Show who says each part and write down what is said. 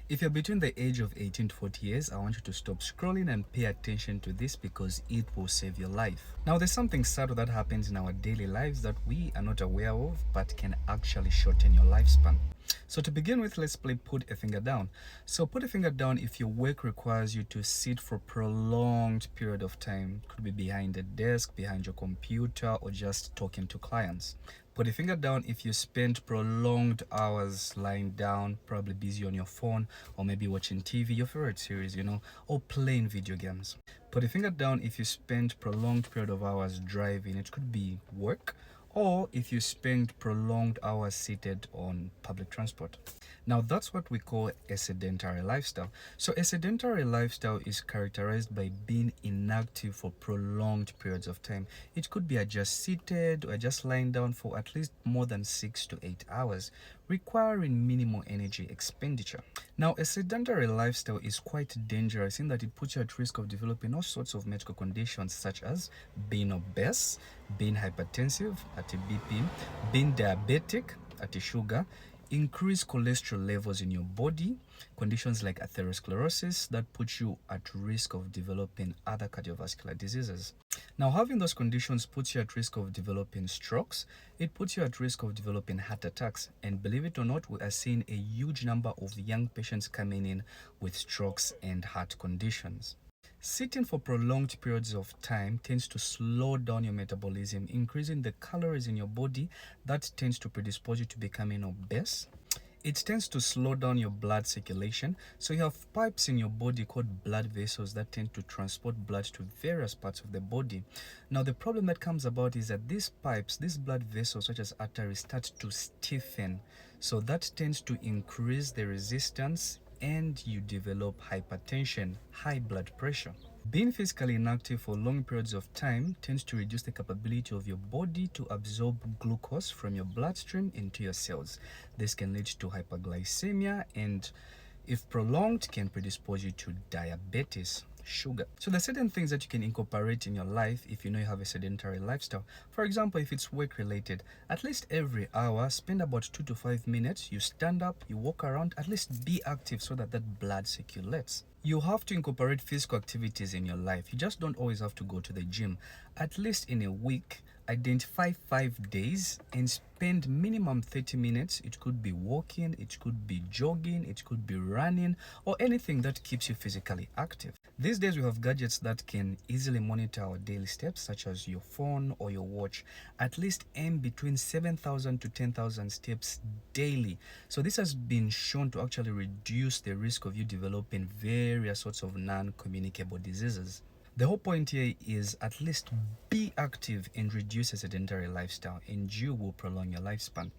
Speaker 1: If you're between the age of 18 to 40 years, I want you to stop scrolling and pay attention to this because it will save your life. Now, there's something subtle that happens in our daily lives that we are not aware of but can actually shorten your lifespan. So to begin with, let's play put a finger down. So put a finger down if your work requires you to sit for a prolonged period of time. Could be behind a desk, behind your computer, or just talking to clients. Put a finger down if you spend prolonged hours lying down, probably busy on your phone, or maybe watching TV, your favorite series, or playing video games. Put a finger down if you spend prolonged period of hours driving. It could be work, or if you spend prolonged hours seated on public transport. Now, that's what we call a sedentary lifestyle. So a sedentary lifestyle is characterized by being inactive for prolonged periods of time. It could be just seated or just lying down for at least more than 6 to 8 hours, requiring minimal energy expenditure. Now, a sedentary lifestyle is quite dangerous in that it puts you at risk of developing all sorts of medical conditions such as being obese, being hypertensive at a BP, being diabetic at a sugar, increased cholesterol levels in your body, conditions like atherosclerosis that put you at risk of developing other cardiovascular diseases. Now, having those conditions puts you at risk of developing strokes. It puts you at risk of developing heart attacks. And believe it or not, we are seeing a huge number of young patients coming in with strokes and heart conditions. Sitting for prolonged periods of time tends to slow down your metabolism, increasing the calories in your body. That tends to predispose you to becoming obese. It tends to slow down your blood circulation. So you have pipes in your body called blood vessels that tend to transport blood to various parts of the body. Now, the problem that comes about is that these pipes, these blood vessels such as arteries, start to stiffen. So that tends to increase the resistance and you develop hypertension, high blood pressure. Being physically inactive for long periods of time tends to reduce the capability of your body to absorb glucose from your bloodstream into your cells. This can lead to hyperglycemia and, if prolonged, can predispose you to diabetes, sugar. So there are certain things that you can incorporate in your life if you know you have a sedentary lifestyle. For example, if it's work related, at least every hour, spend about 2 to 5 minutes. You stand up, you walk around, at least be active so that blood circulates. You have to incorporate physical activities in your life. You just don't always have to go to the gym. At least in a week, identify 5 days and spend minimum 30 minutes. It could be walking, it could be jogging, it could be running, or anything that keeps you physically active. These days we have gadgets that can easily monitor our daily steps, such as your phone or your watch. At least aim between 7,000 to 10,000 steps daily. So this has been shown to actually reduce the risk of you developing various sorts of non-communicable diseases. The whole point here is at least be active and reduce a sedentary lifestyle, and you will prolong your lifespan.